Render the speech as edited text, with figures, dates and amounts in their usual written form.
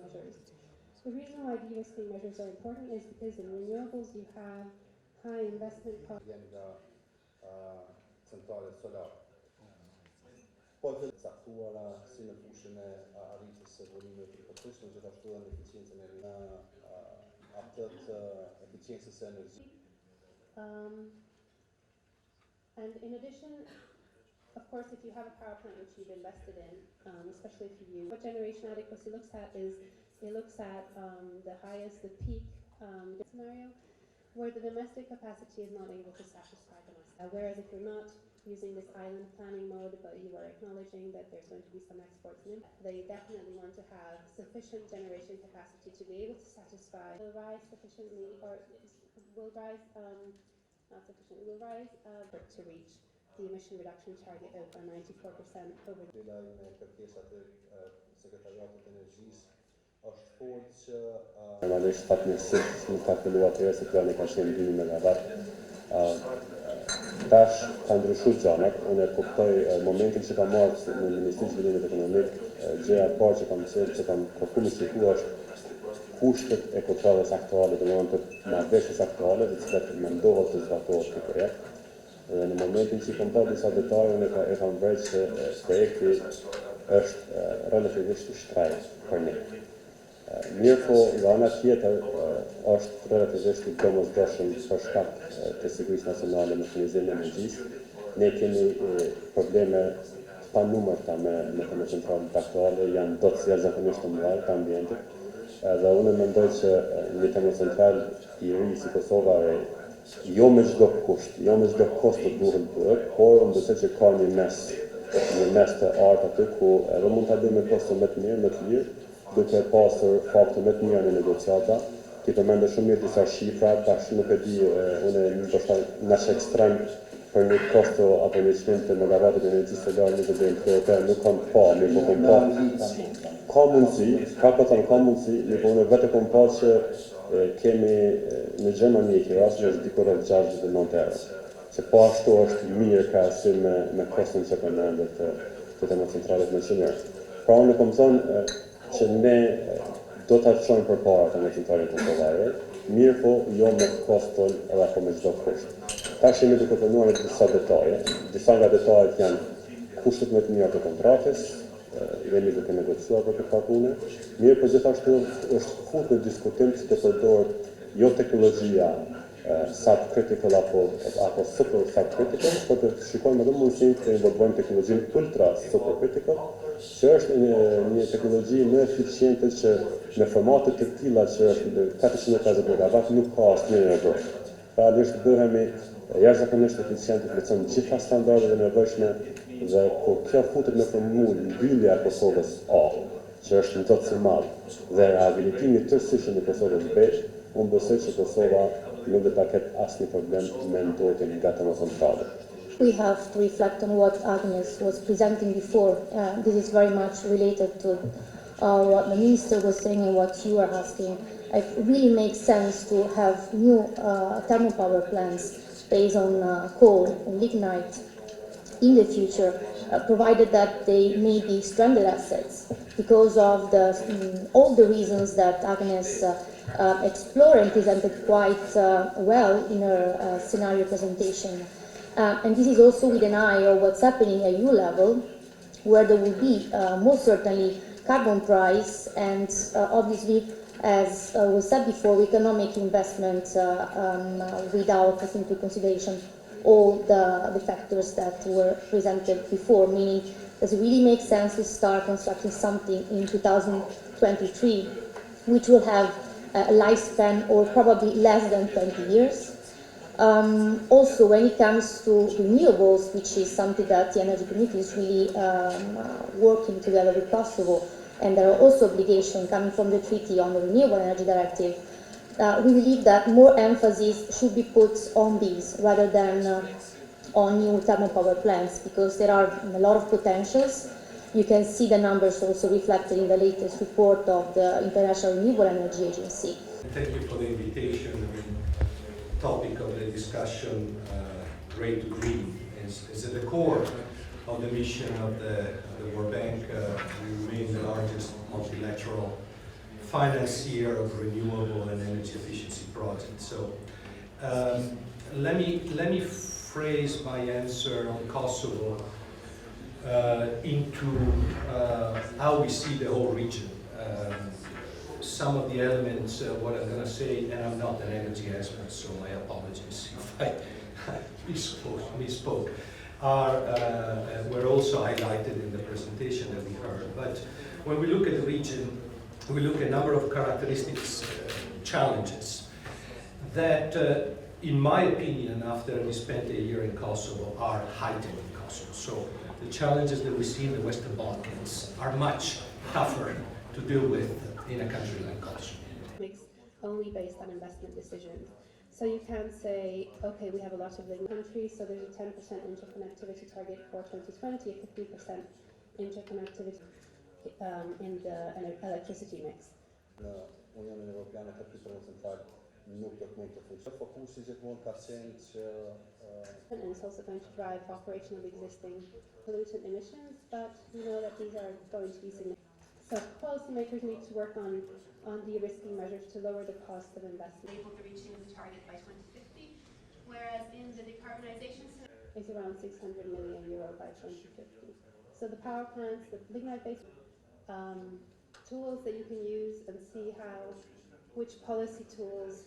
measures. The reason why de-risking measures are important is because in renewables you have high investment costs. Centrale solar. Po të caktuara si në fushën e arritjes së volumeve të përgjithshme, gjithashtu edhe në eficiencën e atë të eficiencës së energjisë. And in addition, of course, if you have a power plant which you've invested in, especially if you use what generation adequacy looks at is it looks at the peak scenario where the domestic capacity is not able to satisfy domestic. Whereas if you're not using this island planning mode, but you are acknowledging that there's going to be some exports in, they definitely want to have sufficient generation capacity to be able to satisfy. Will rise sufficiently, or will rise not sufficiently, will rise to reach the emission reduction target of 94% over. Dela me kërkesat e Sekretariatit të Energjisë është fort që normalisht fatmirësisht nuk ka filluar atëherë se plani ka qenë 2 megawatt. Tash ka ndryshuar gjanat. Unë e kuptoj momentin që ka marrë në Ministrinë e Zhvillimit Ekonomik, gjëja e parë që kam kërkuar është kushtet e kontrolles aktuale, domethënë të marrëveshjes aktuale, të cilat mendohet të zbatohet ky projekt. Dhe në momentin që kom parë disa detaje, unë e kam vërejtë se projekti është relativisht i shtrejt për ne. Mirë po, nga ana tjetër, është relativisht i domosdoshëm për shkak të sigurisë nacionale me furnizimin e energjisë. Ne kemi probleme të panumërta me termocentralet aktuale, janë dot jashtëzakonisht të mëdha të ambientit. Dhe unë mendoj që një termocentral i ri si Kosova jo me çdo kusht, jo me çdo kosto duhet bërë, por unë besoj që ka një mes të artë aty ku edhe mund ta bëjmë me kosto më të mirë, më të lirë, duke pasur fakte më të mira në negociata. Ti përmendë shumë mirë disa shifra, tash nuk e di, unë ndoshta nash ekstrem për një kosto apo një çmim të megavatit e energjisë solare nuk e bëjmë këtë, nuk kam pa, mirë po kam pa. Ka mundësi, mirë po unë vetë kam pa që kemi në Gjermani që rasti është diku rreth 69 euro. Që po ashtu është mirë krahasim me koston që përmendet të termocentralet më të mirë. Pra unë kam thonë që ne do ta çojmë përpara termocentralen kosovare, mirë po jo me koston edhe apo me çdo kusht. Tash jemi duke punuar në disa detaje. Disa nga detajet janë kushtet më të mira të kontraktës, jemi duke negociuar për këtë pune. Mirë po gjithashtu është fut në diskutim që të përdoret jo teknologjia subcritical apo super subcritical, por të shikojmë edhe mundësinë të involvojmë teknologjinë ultra supercritical, që është një teknologji më eficiente që në formate të tilla që është 450 megawatt nuk ka asnjë nevojë. Realisht bëhemi jashtëzakonisht eficient të plotësojmë të gjitha standardet e nevojshme dhe kur kjo futet në formullë mbyllja e Kosovës A, që është në të madh, dhe rehabilitimi tërësisht në Kosovës B, unë besoj që Kosova nuk do ta ketë asnjë problem me ndodhjen nga termocentrale. We have to reflect on what Agnes was presenting before. This is very much related to what the minister was saying and what you are asking. It really makes sense to have new thermal power plants based on coal and lignite in the future, provided that they may be stranded assets because of all the reasons that Agnes explored and presented quite well in her scenario presentation. And this is also with an eye on what's happening at EU level, where there will be most certainly carbon price, and obviously, as was said before, we cannot make investment without taking into consideration all the factors that were presented before, meaning does it really make sense to start constructing something in 2023, which will have a lifespan of probably less than 20 years. Also, when it comes to renewables, which is something that the energy community is really working together with Kosovo, and there are also obligations coming from the Treaty on the Renewable Energy Directive, we believe that more emphasis should be put on these rather than on new thermal power plants, because there are a lot of potentials. You can see the numbers also reflected in the latest report of the International Renewable Energy Agency. Thank you for the invitation. The topic of the discussion, Great to Green, is at the core of the mission of the World Bank. We remain the largest multilateral financier of renewable and energy efficiency projects. So let me phrase my answer on Kosovo into how we see the whole region. Some of the elements, what I'm going to say, and I'm not an energy expert, so my apologies if I misspoke, were also highlighted in the presentation that we heard. But when we look at the region, we look at a number of characteristics, challenges, that, in my opinion, after we spent a year in Kosovo, are heightened in Kosovo. So the challenges that we see in the Western Balkans are much tougher to deal with in a country like Kosovo. It's only based on investment decisions. So you can say, okay, we have a lot of living countries, so there's a 10% interconnectivity target for 2020, a 15% interconnectivity in the electricity mix. Unjoni Evropiane kapitulën central nuk do të mund të funksionojë. Fokusi gjithmonë ka qenë që And it's also going to drive operation of existing pollutant emissions, but we know that these are going to be significant. So policymakers need to work on de-risking measures to lower the cost of investment. Able to reaching the target by 2050, whereas in the decarbonisation Is around 600 million euro by 2050. So the power plants, the lignite-based tools that you can use and see which policy tools